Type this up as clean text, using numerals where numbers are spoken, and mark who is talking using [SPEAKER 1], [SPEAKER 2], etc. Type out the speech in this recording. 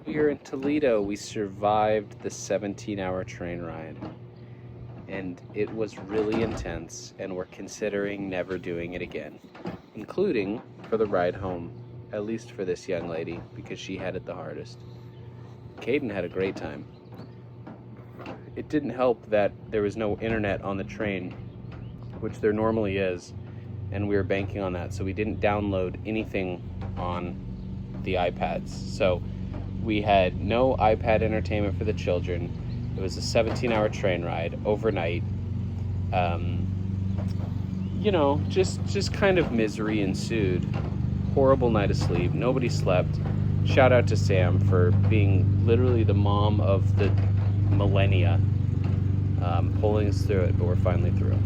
[SPEAKER 1] we were in Toledo, we survived the 17-hour train ride. And it was really intense, and we're considering never doing it again, including for the ride home, at least for this young lady, because she had it the hardest. Caden had a great time. It didn't help that there was no internet on the train, which there normally is, and we were banking on that, so we didn't download anything on the iPads. So we had no iPad entertainment for the children. It was a 17-hour train ride overnight. Just kind of misery ensued. Horrible night of sleep. Nobody slept. Shout out to Sam for being literally the mom of the millennia, pulling us through it, but we're finally through.